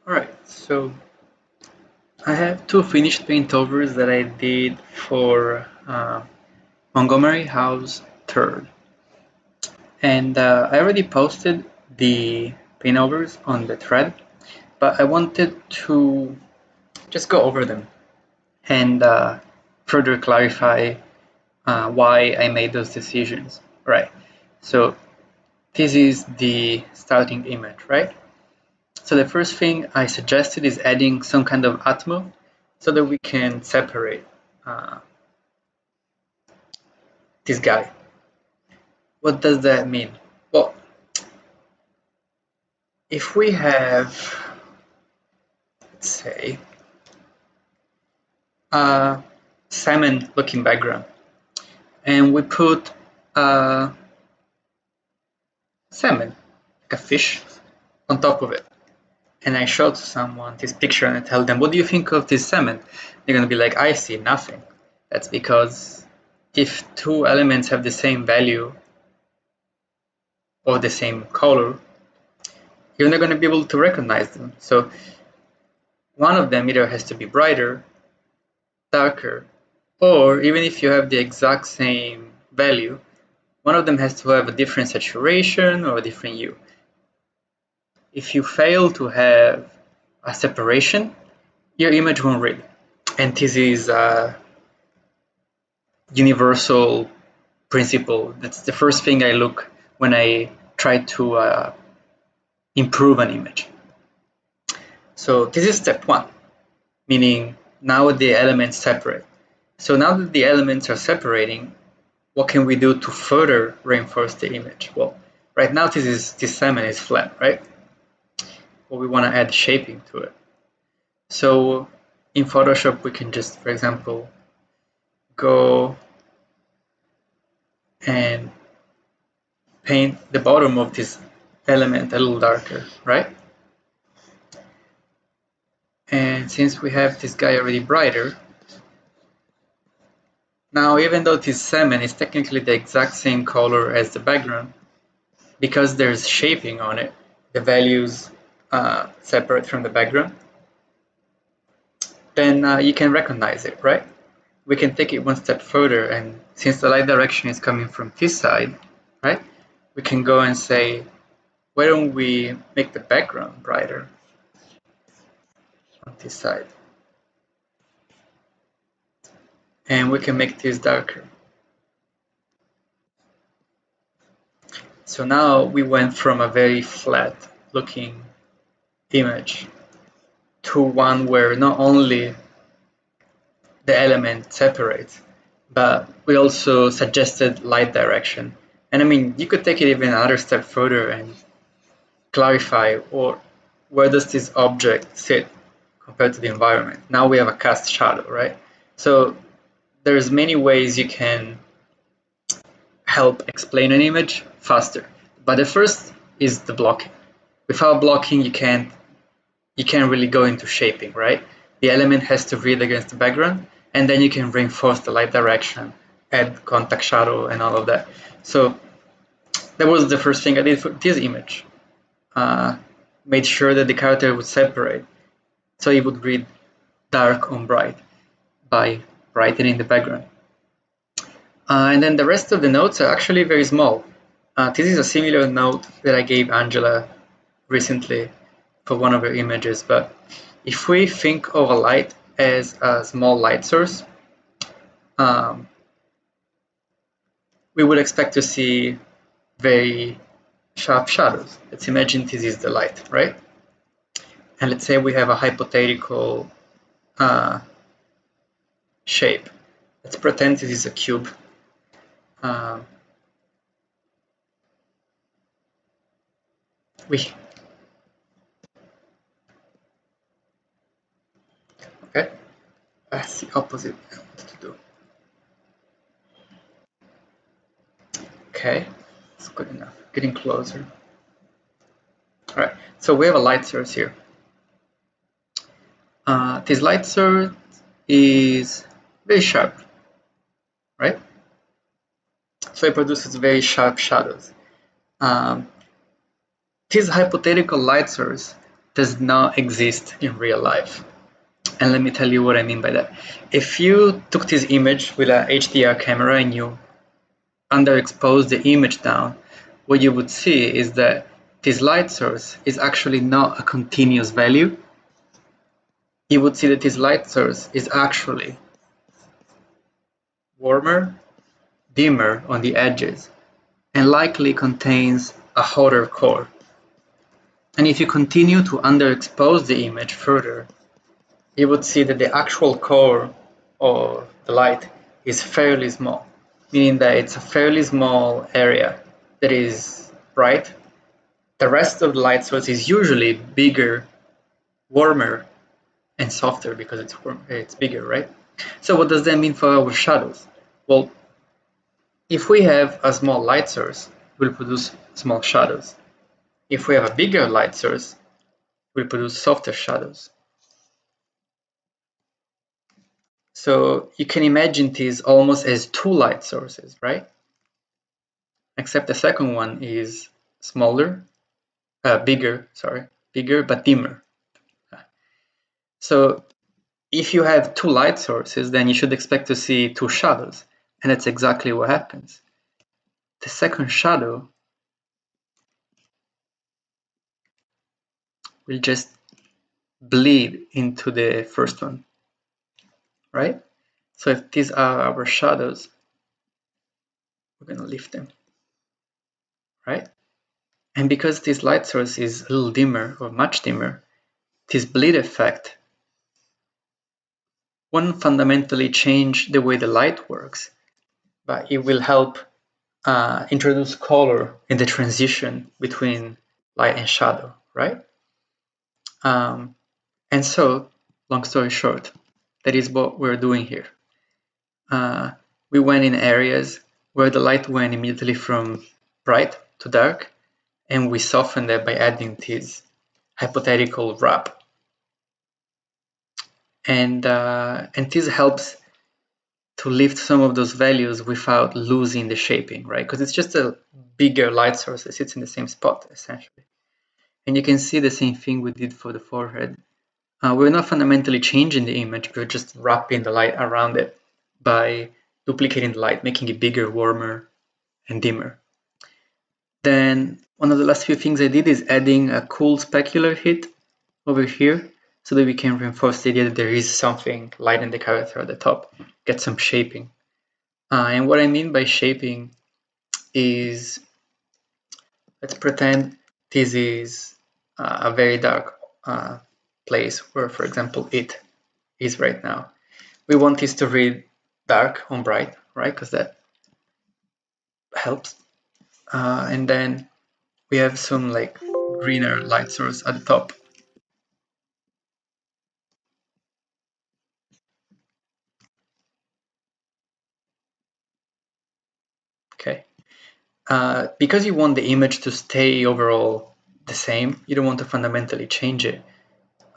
Alright, so I have two finished paintovers that I did for Montgomery House III. And I already posted the paintovers on the thread, but I wanted to just go over them and further clarify why I made those decisions. Right, so this is the starting image, right? So the first thing I suggested is adding some kind of Atmo so that we can separate this guy. What does that mean? Well, if we have, let's say, a salmon looking background and we put a salmon, like a fish, on top of it, and I show to someone this picture and I tell them, what do you think of this salmon? They're going to be like, I see nothing. That's because if two elements have the same value or the same color, you're not going to be able to recognize them. So one of them either has to be brighter, darker, or even if you have the exact same value, one of them has to have a different saturation or a different hue. If you fail to have a separation, your image won't read. And this is a universal principle. That's the first thing I look when I try to improve an image. So this is step one, meaning now the elements separate. So now that the elements are separating, what can we do to further reinforce the image? Well, right now this salmon is flat, right? Well, we want to add shaping to it. So in Photoshop, we can just, for example, go and paint the bottom of this element a little darker, right? And since we have this guy already brighter, now even though this salmon is technically the exact same color as the background, because there's shaping on it, the values separate from the background, then you can recognize it, right? We can take it one step further, and since the light direction is coming from this side, right, we can go and say, why don't we make the background brighter on this side? And we can make this darker. So now we went from a very flat looking image to one where not only the element separates, but we also suggested light direction. And I mean, you could take it even another step further and clarify, or where does this object sit compared to the environment? Now we have a cast shadow, right? So there's many ways you can help explain an image faster. But the first is the blocking. Without blocking, you can't really go into shaping, right? The element has to read against the background, and then you can reinforce the light direction, add contact shadow, and all of that. So that was the first thing I did for this image. Made sure that the character would separate, so it would read dark on bright by brightening the background. And then the rest of the notes are actually very small. This is a similar note that I gave Angela recently for one of her images, but if we think of a light as a small light source, we would expect to see very sharp shadows. Let's imagine this is the light, right? And let's say we have a hypothetical shape. Let's pretend this is a cube. Okay, that's the opposite I wanted to do. Okay, it's good enough. Getting closer. All right, so we have a light source here. This light source is very sharp, right? So it produces very sharp shadows. This hypothetical light source does not exist in real life. And let me tell you what I mean by that. If you took this image with a HDR camera and you underexpose the image down, what you would see is that this light source is actually not a continuous value. You would see that this light source is actually warmer, dimmer on the edges, and likely contains a hotter core. And if you continue to underexpose the image further, you would see that the actual core of the light is fairly small, meaning that it's a fairly small area that is bright. The rest of the light source is usually bigger, warmer, and softer because it's bigger, right? So what does that mean for our shadows? Well, if we have a small light source, we'll produce small shadows. If we have a bigger light source, we'll produce softer shadows. So you can imagine these almost as two light sources, right? Except the second one is bigger but dimmer. So if you have two light sources, then you should expect to see two shadows, and that's exactly what happens. The second shadow will just bleed into the first one, right? So if these are our shadows, we're going to lift them, right? And because this light source is a little dimmer or much dimmer, this bleed effect won't fundamentally change the way the light works, but it will help introduce color in the transition between light and shadow, right? And so, long story short, that is what we're doing here. We went in areas where the light went immediately from bright to dark, and we softened that by adding this hypothetical wrap. And this helps to lift some of those values without losing the shaping, right? Because it's just a bigger light source that sits in the same spot, essentially. And you can see the same thing we did for the forehead. We're not fundamentally changing the image, we're just wrapping the light around it by duplicating the light, making it bigger, warmer, and dimmer. Then one of the last few things I did is adding a cool specular hit over here so that we can reinforce the idea that there is something light in the character at the top, get some shaping. And what I mean by shaping is, let's pretend this is a very dark place where, for example, it is right now. We want this to read dark on bright, right? Because that helps. And then we have some like greener light source at the top. Okay. Because you want the image to stay overall the same, you don't want to fundamentally change it.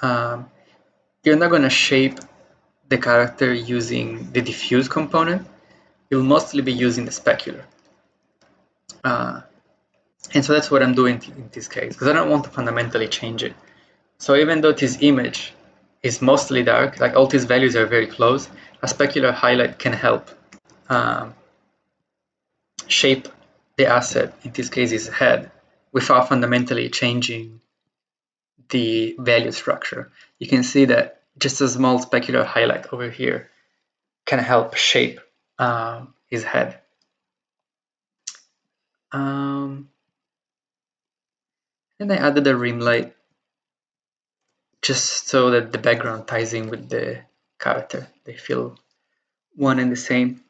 You're not going to shape the character using the diffuse component. You'll mostly be using the specular. And so that's what I'm doing in this case, because I don't want to fundamentally change it. So even though this image is mostly dark, like all these values are very close, a specular highlight can help shape the asset, in this case his head, without fundamentally changing the value structure. You can see that just a small specular highlight over here can help shape his head. And I added a rim light just so that the background ties in with the character. They feel one and the same.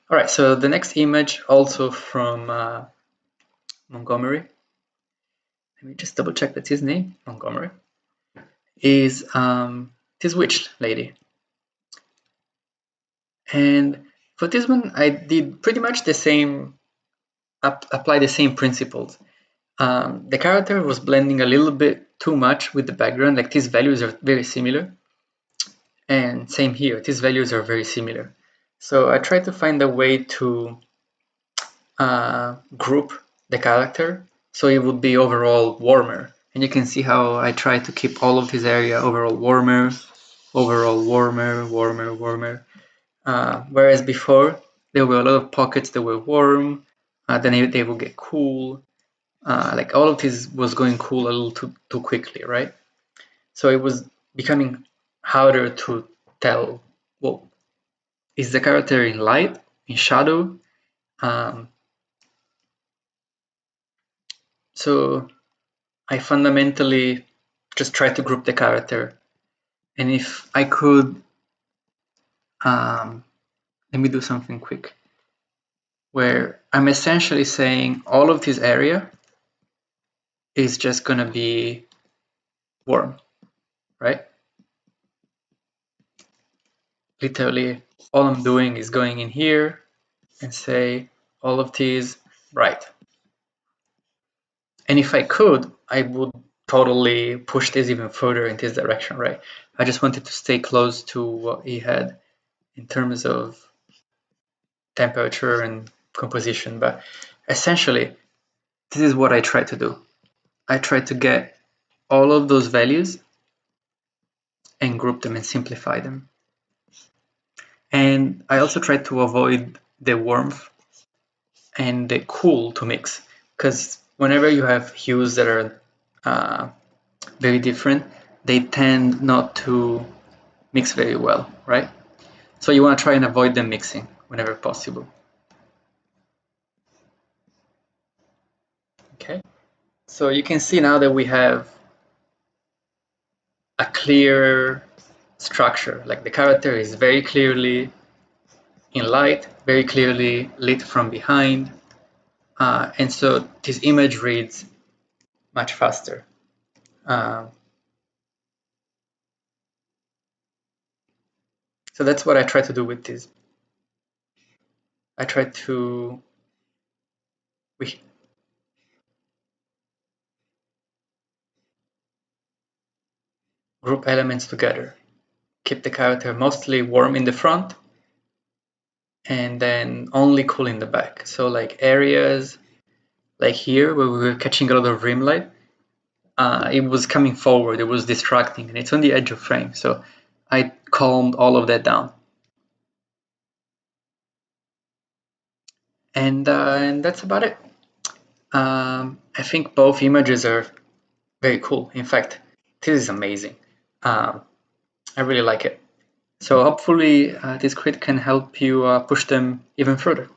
All right, so the next image, also from Montgomery, let me just double check that's his name, Montgomery, is this witch lady. And for this one, I did pretty much the same, apply the same principles. The character was blending a little bit too much with the background, like these values are very similar. And same here, these values are very similar. So I tried to find a way to group the character so it would be overall warmer. And you can see how I try to keep all of this area overall warmer, warmer. Whereas before, there were a lot of pockets that were warm, then they would get cool. Like all of this was going cool a little too quickly, right? So it was becoming harder to tell, well, is the character in light, in shadow? So I fundamentally just try to group the character. And if I could, let me do something quick, where I'm essentially saying all of this area is just going to be warm, right? Literally, all I'm doing is going in here and say all of these bright. And if I could, I would totally push this even further in this direction, right? I just wanted to stay close to what he had in terms of temperature and composition. But essentially, this is what I try to do. I try to get all of those values and group them and simplify them. And I also try to avoid the warmth and the cool to mix, because whenever you have hues that are very different, they tend not to mix very well, right? So you want to try and avoid them mixing whenever possible. Okay, so you can see now that we have a clear structure, like the character is very clearly in light, very clearly lit from behind, and so this image reads much faster. So that's what I try to do with this. I try to group elements together, keep the character mostly warm in the front, and then only cool in the back. So like areas like here where we were catching a lot of rim light, it was coming forward, it was distracting, and it's on the edge of frame. So I calmed all of that down. And that's about it. I think both images are very cool. In fact, this is amazing. I really like it. So hopefully this crit can help you push them even further.